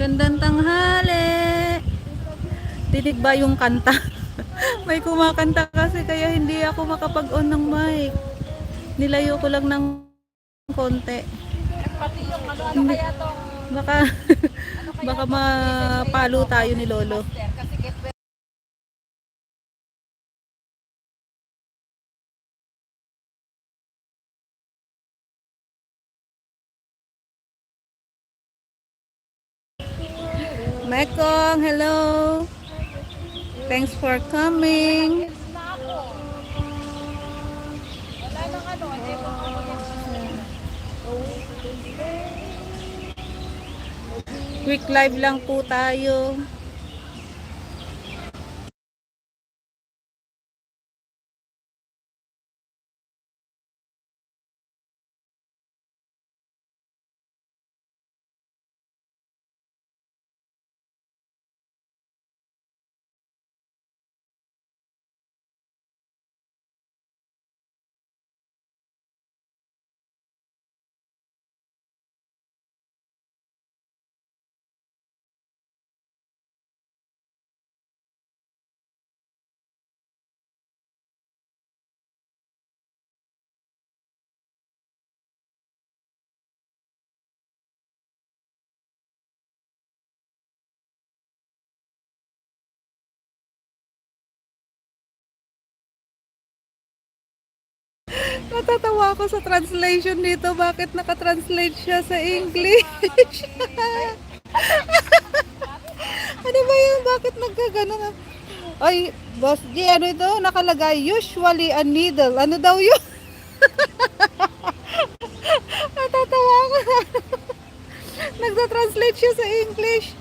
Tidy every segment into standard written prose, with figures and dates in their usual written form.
Gandang tanghali. Dinig ba yung kanta? May kumakanta kasi kaya hindi ako makapag-on ng mic. Nilayo ko lang ng konti. Pati yung ano Hindi, kaya to? baka Ano kaya baka to? mapalo tayo ni Lolo. Master, kasi get well. Mekong, hello. Thanks for coming. Yes na ako. Wala nang ano, hindi mo ano yan. Quick live lang po tayo. Natatawa ako sa translation dito. Bakit naka-translate siya sa English? Ano ba yun? Bakit nagkaganon? Ay, Boss G, ano ito? Nakalagay, usually a needle. Ano daw yun? Natatawa ako. Nagta-translate siya sa English.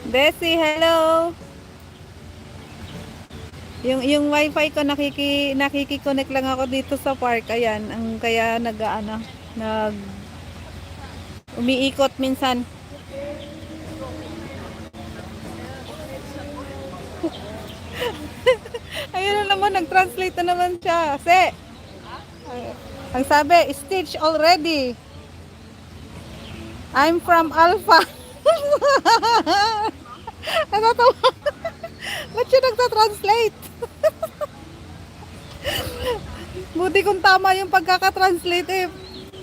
Bessie, hello. Yung wifi ko nakiki-connect lang ako dito sa park. Ayan, ang kaya nag umiikot minsan. Ayun na naman, nag-translate na naman siya. Ang sabi, stitch already. I'm from Alpha. Natatawa. Ba't siya nagta-translate? Buti kung tama yung pagkaka-translate eh.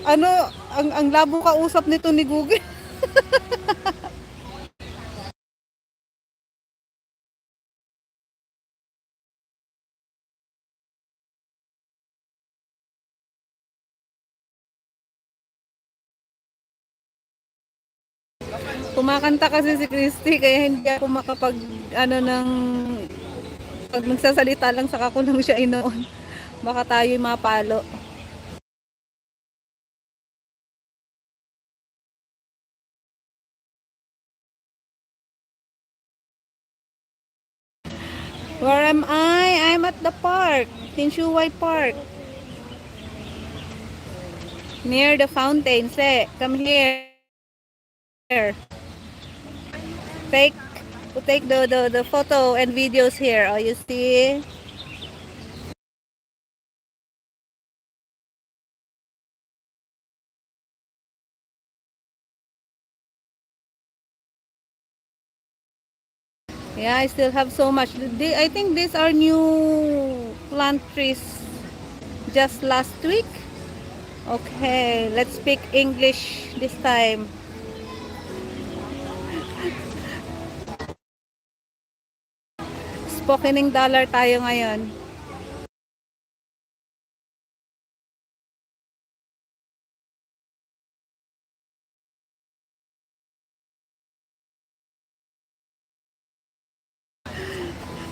Ano, ang labo kausap nito ni Google. Kumakanta kasi si Christy kaya hindi ako makapag ano ng pag magsasalita lang saka ko lang siya inoon. Baka tayo'y mapalo. Where am I? I'm at the park. Tinshuway Park. Near the fountain. Say, come here. Take take the photo and videos here. Oh, you see? Yeah, I still have so much. I think these are new plant trees just last week. Okay, let's speak English this time. Spokening dollar tayo ngayon.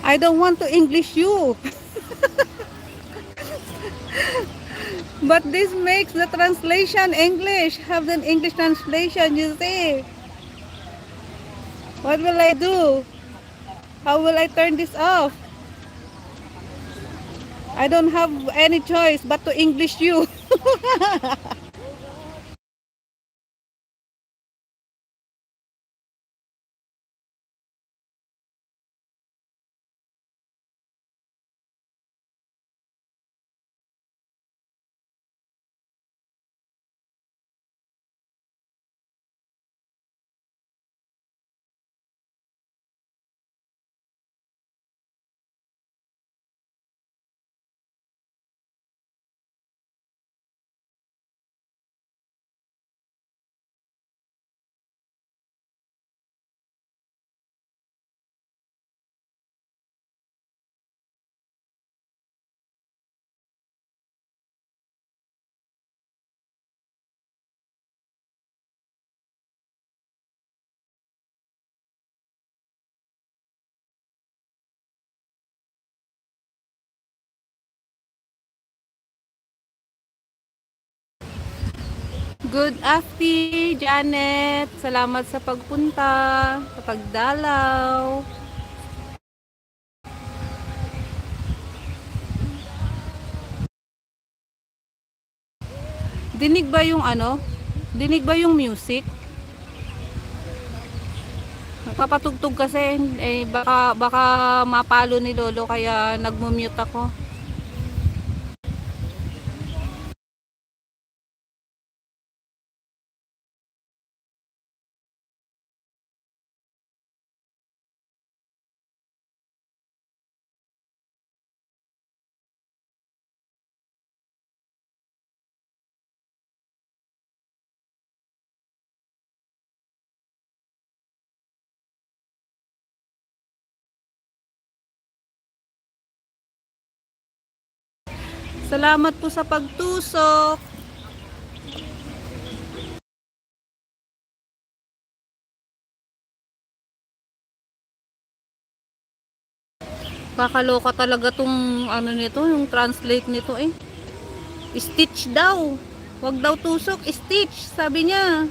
I don't want to English you. But this makes the translation English. Have an English translation, you see. What will I do? How will I turn this off? I don't have any choice but to English you. Good afternoon, Janet. Salamat sa pagpunta, sa pagdalaw. Dinig ba yung ano? Dinig ba yung music? Nagpapatugtog kasi baka mapalo ni Lolo kaya nagmo-mute ako. Salamat po sa pagtusok. Kakaloka talaga tong ano nito, yung translate nito eh. Stitch daw. Wag daw tusok, stitch, sabi niya.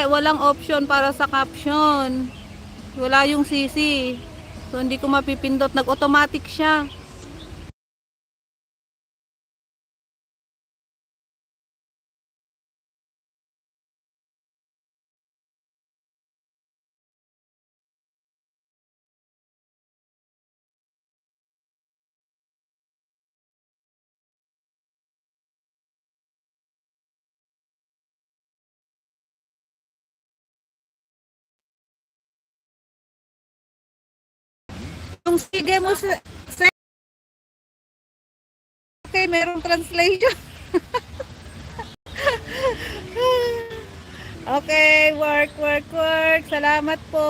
Walang option para sa caption. Wala yung CC. So hindi ko mapipindot, nag-automatic siya. Yung sige mo okay, merong translation. Okay, work. Salamat po.